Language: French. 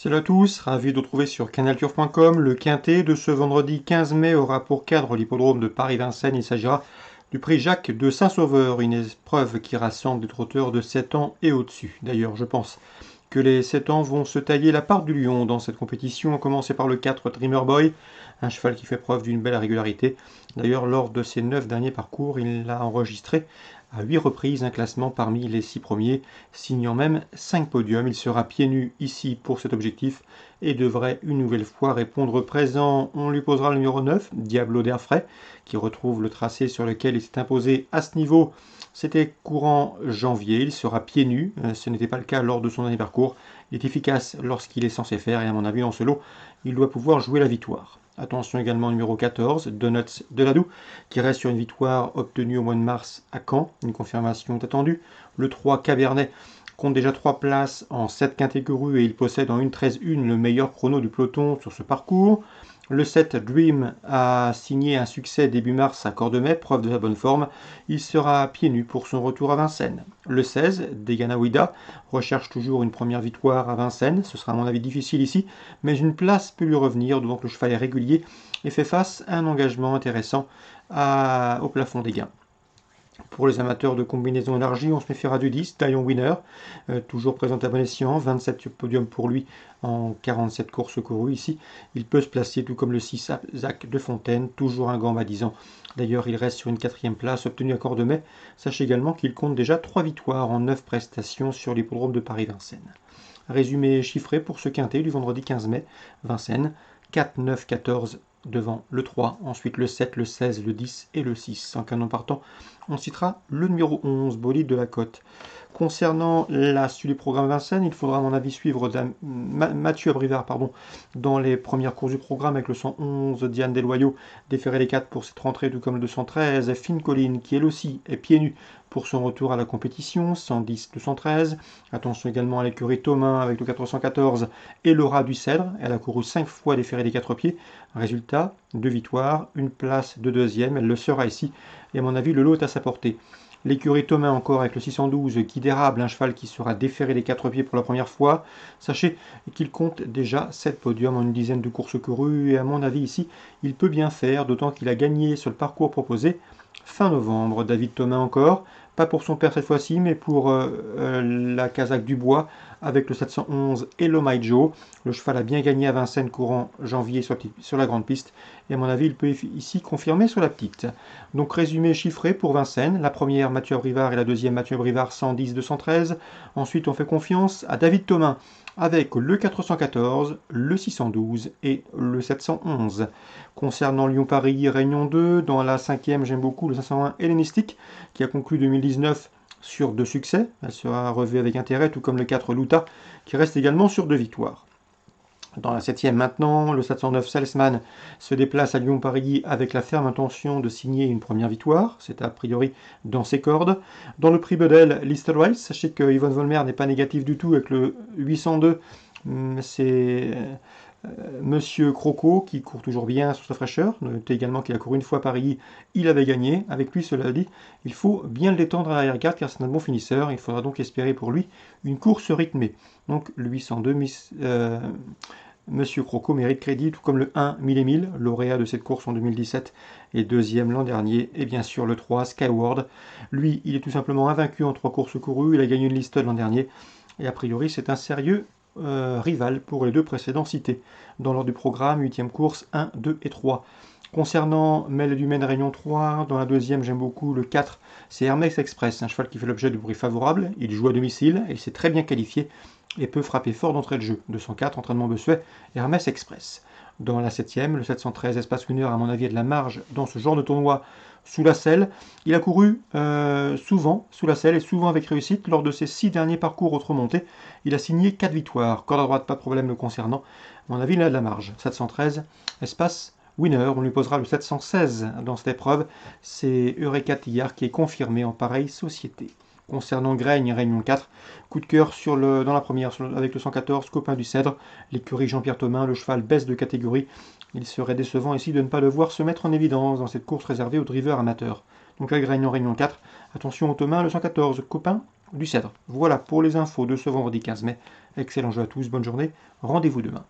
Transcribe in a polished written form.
Salut à tous, ravi de vous retrouver sur canalturf.com. Le quintet de ce vendredi 15 mai aura pour cadre l'hippodrome de Paris-Vincennes. Il s'agira du prix Jacques de Saint-Sauveur, une épreuve qui rassemble des trotteurs de 7 ans et au-dessus. D'ailleurs, je pense que les 7 ans vont se tailler la part du lion dans cette compétition, à commencer par le 4 Dreamer Boy, un cheval qui fait preuve d'une belle régularité. D'ailleurs, lors de ses 9 derniers parcours, il a enregistré à 8 reprises un classement parmi les 6 premiers, signant même 5 podiums. Il sera pieds nus ici pour cet objectif et devrait une nouvelle fois répondre présent. On lui posera le numéro 9, Diablo d'Airfray, qui retrouve le tracé sur lequel il s'est imposé à ce niveau. C'était courant janvier, il sera pieds nus, ce n'était pas le cas lors de son dernier parcours. Il est efficace lorsqu'il est censé faire et à mon avis dans ce lot, il doit pouvoir jouer la victoire. Attention également au numéro 14, Donuts de Ladoux, qui reste sur une victoire obtenue au mois de mars à Caen. Une confirmation est attendue. Le 3, Cabernet, compte déjà 3 places en 7 catégories et il possède en 1:13:1 le meilleur chrono du peloton sur ce parcours. Le 7, Dream, a signé un succès début mars à Cordemais, preuve de sa bonne forme. Il sera pieds nus pour son retour à Vincennes. Le 16, Degana Ouida, recherche toujours une première victoire à Vincennes. Ce sera à mon avis difficile ici, mais une place peut lui revenir, d'autant que le cheval est régulier et fait face à un engagement intéressant au plafond des gains. Pour les amateurs de combinaisons élargies, on se méfiera du 10, Dion Winner, toujours présent à bon escient, 27 podiums pour lui en 47 courses courues ici. Il peut se placer tout comme le 6, Zach de Fontaine, toujours un gant à 10 ans. D'ailleurs, il reste sur une 4e place obtenue à Cordemais. Sachez également qu'il compte déjà 3 victoires en 9 prestations sur l'hippodrome de Paris-Vincennes. Résumé chiffré pour ce quintet du vendredi 15 mai, Vincennes, 4, 9, 14 devant le 3, ensuite le 7, le 16, le 10 et le 6. En canon partant, on citera le numéro 11, Bolide de la Côte. Concernant la suite du programme Vincennes, il faudra à mon avis suivre Mathieu Abrivard dans les premières courses du programme avec le 111 Diane Desloyaux, déférer les 4 pour cette rentrée, tout comme le 213 Fine Colline qui elle aussi est pieds nus pour son retour à la compétition, 110 213. Attention également à l'écurie Thomas avec le 414 et Laura du Cèdre. Elle a couru 5 fois déféré les 4 pieds. Résultat, 2 victoires, une place de deuxième. Elle le sera ici. Et à mon avis, le lot est à sa portée. L'écurie Thomas encore avec le 612 Guy d'Érable, un cheval qui sera déféré les 4 pieds pour la première fois. Sachez qu'il compte déjà 7 podiums en une dizaine de courses courues et à mon avis ici, il peut bien faire, d'autant qu'il a gagné sur le parcours proposé fin novembre. David Thomas encore, pas pour son père cette fois-ci, mais pour la Casaque du Bois avec le 711 Hello My Joe. Le cheval a bien gagné à Vincennes courant janvier sur la grande piste et à mon avis il peut ici confirmer sur la petite. Donc résumé chiffré pour Vincennes, la première Mathieu Abrivard et la deuxième Mathieu Abrivard 110 213. Ensuite on fait confiance à David Thomas avec le 414, le 612 et le 711. Concernant Lyon-Paris, Réunion 2, dans la 5e j'aime beaucoup le 501 hellénistique qui a conclu 2019 sur 2 succès. Elle sera revue avec intérêt, tout comme le 4 Louta, qui reste également sur 2 victoires. Dans la 7e maintenant, le 709 Salesman se déplace à Lyon-Paris avec la ferme intention de signer une première victoire. C'est a priori dans ses cordes. Dans le prix Bedel, Listelweiss, sachez que Yvonne Volmer n'est pas négatif du tout avec le 802. C'est Monsieur Croco qui court toujours bien sur sa fraîcheur. Notez également qu'il a couru une fois à Paris, il avait gagné. Avec lui, cela dit, il faut bien le détendre à l'arrière-garde car c'est un bon finisseur. Il faudra donc espérer pour lui une course rythmée. Donc le 802, Monsieur Croco mérite crédit, tout comme le 1 1000 et 1000, lauréat de cette course en 2017 et deuxième l'an dernier, et bien sûr le 3 Skyward. Lui, il est tout simplement invaincu en 3 courses courues, il a gagné une liste l'an dernier, et a priori c'est un sérieux rival pour les 2 précédents cités. Dans l'ordre du programme, 8e course, 1, 2 et 3. Concernant Mel du Maine Réunion 3, dans la 2e j'aime beaucoup le 4, c'est Hermès Express, un cheval qui fait l'objet de bruit favorable, il joue à domicile, et il s'est très bien qualifié, et peut frapper fort d'entrée de jeu. 204, entraînement Bossuet, Hermès Express. Dans la 7e, le 713 Espace Winner, à mon avis, a de la marge dans ce genre de tournoi sous la selle. Il a couru souvent sous la selle et souvent avec réussite. Lors de ses 6 derniers parcours remontés, il a signé 4 victoires. Corde à droite, pas de problème le concernant. À mon avis, il a de la marge. 713 Espace Winner, on lui posera le 716 dans cette épreuve. C'est Eureka Tillard qui est confirmé en pareille société. Concernant Graigne, Réunion 4, coup de cœur dans la première avec le 114, Copain du Cèdre, l'écurie Jean-Pierre Thomas, le cheval baisse de catégorie. Il serait décevant ici de ne pas le voir se mettre en évidence dans cette course réservée aux drivers amateurs. Donc à Graigne en Réunion 4, attention au Thomas, le 114, Copain du Cèdre. Voilà pour les infos de ce vendredi 15 mai. Excellent jeu à tous, bonne journée. Rendez-vous demain.